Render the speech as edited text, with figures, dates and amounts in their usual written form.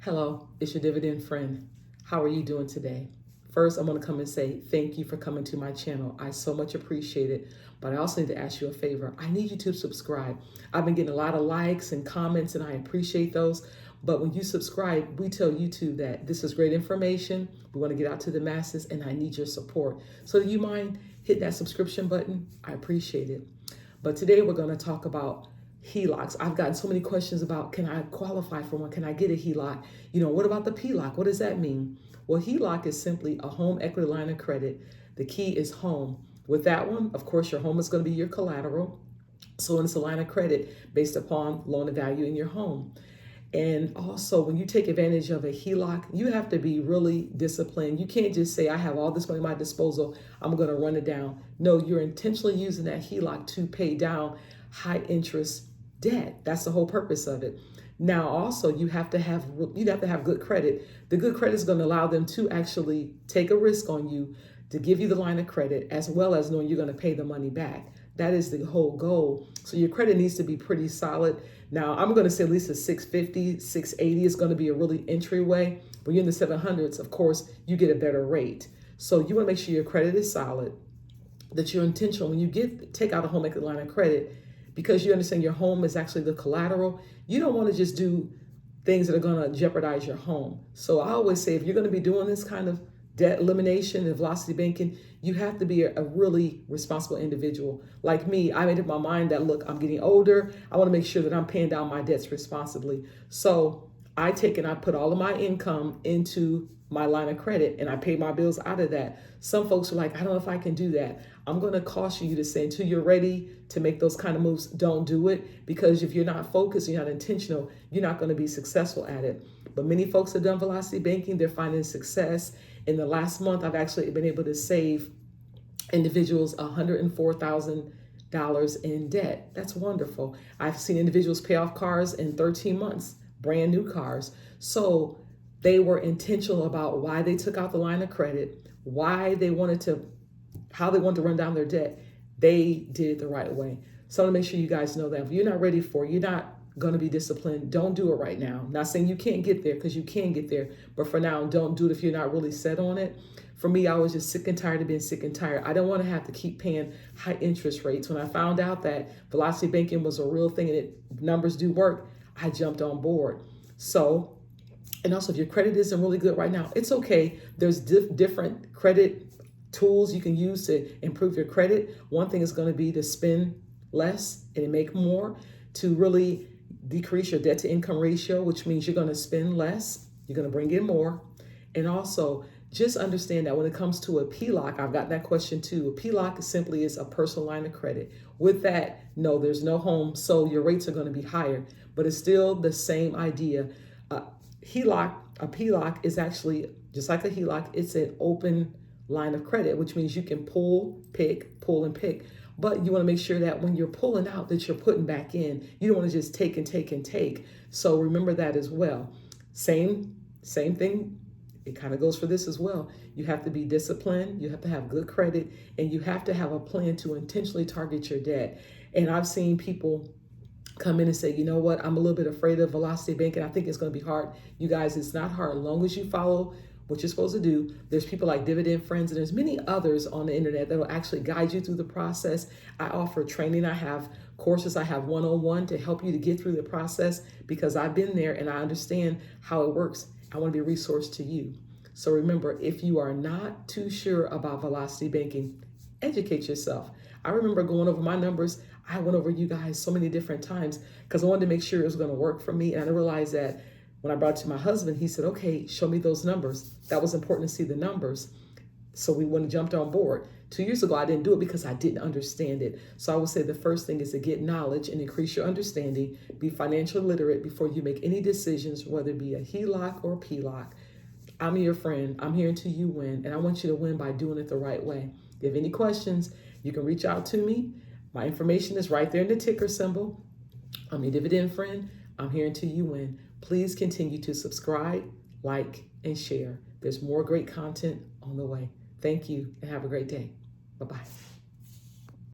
Hello, it's your dividend friend. How are you doing today? First, I'm going to come and say thank you for coming to my channel. I so much appreciate it, but I also need to ask you a favor. I need you to subscribe. I've been getting a lot of likes and comments, and I appreciate those. But when you subscribe, we tell YouTube that this is great information. We want to get out to the masses, and I need your support. So do you mind hit that subscription button? I appreciate it. But today we're going to talk about HELOCs. I've gotten so many questions about, can I qualify for one? Can I get a HELOC? What about the PLOC? What does that mean? Well, HELOC is simply a home equity line of credit. The key is home. With that one, of course, your home is going to be your collateral. So it's a line of credit based upon loan to value in your home. And also, when you take advantage of a HELOC, you have to be really disciplined. You can't just say, I have all this money at my disposal, I'm going to run it down. No, you're intentionally using that HELOC to pay down high interest debt. That's the whole purpose of it. Now, also, you have to have good credit. The good credit is going to allow them to actually take a risk on you to give you the line of credit, as well as knowing you're going to pay the money back. That is the whole goal. So your credit needs to be pretty solid. Now, I'm going to say at least a 650, 680 is going to be a really entryway. When you're in the 700s, of course, you get a better rate. So you want to make sure your credit is solid, that you're intentional. When you take out a home equity line of credit, because you understand your home is actually the collateral, you don't want to just do things that are going to jeopardize your home. So I always say, if you're going to be doing this kind of debt elimination and velocity banking, you have to be a really responsible individual. Like me, I made up my mind that, look, I'm getting older. I want to make sure that I'm paying down my debts responsibly. So I put all of my income into my line of credit and I pay my bills out of that. Some folks are like, I don't know if I can do that. I'm going to caution you to say, until you're ready to make those kind of moves, don't do it. Because if you're not focused, you're not intentional, you're not going to be successful at it. But many folks have done velocity banking. They're finding success. In the last month, I've actually been able to save individuals $104,000 in debt. That's wonderful. I've seen individuals pay off cars in 13 months, brand new cars. So they were intentional about why they took out the line of credit, how they wanted to run down their debt. They did it the right way. So I want to make sure you guys know that if you're not ready you're not going to be disciplined, don't do it right now. Not saying you can't get there, because you can get there, but for now, don't do it if you're not really set on it. For me, I was just sick and tired of being sick and tired. I don't want to have to keep paying high interest rates. When I found out that velocity banking was a real thing and numbers do work, I jumped on board. And also, if your credit isn't really good right now, it's okay. There's different credit tools you can use to improve your credit. One thing is going to be to spend less and make more, to really decrease your debt to income ratio, which means you're going to spend less, you're going to bring in more. And also, just understand that when it comes to a PLOC, I've got that question too. A PLOC simply is a personal line of credit. With that, no, there's no home, so your rates are going to be higher, but it's still the same idea. A PLOC is actually just like a HELOC. It's an open line of credit, which means you can pull and pick. But you want to make sure that when you're pulling out, that you're putting back in. You don't want to just take and take and take. So remember that as well. Same thing. It kind of goes for this as well. You have to be disciplined. You have to have good credit, and you have to have a plan to intentionally target your debt. And I've seen people come in and say, you know what, I'm a little bit afraid of velocity banking. I think it's going to be hard. You guys, it's not hard. As long as you follow what you're supposed to do. There's people like Dividend Friends, and there's many others on the internet that will actually guide you through the process. I offer training. I have courses. I have one-on-one to help you to get through the process, because I've been there and I understand how it works. I want to be a resource to you. So remember, if you are not too sure about velocity banking, educate yourself. I remember going over my numbers. I went over you guys so many different times because I wanted to make sure it was going to work for me. And I realized that when I brought it to my husband, he said, okay, show me those numbers. That was important to see the numbers. So we went and jumped on board. 2 years ago, I didn't do it because I didn't understand it. So I would say the first thing is to get knowledge and increase your understanding. Be financially literate before you make any decisions, whether it be a HELOC or a PLOC. I'm your friend. I'm here until you win. And I want you to win by doing it the right way. If you have any questions, you can reach out to me. My information is right there in the ticker symbol. I'm your dividend friend. I'm here until you win. Please continue to subscribe, like, and share. There's more great content on the way. Thank you and have a great day. Bye-bye.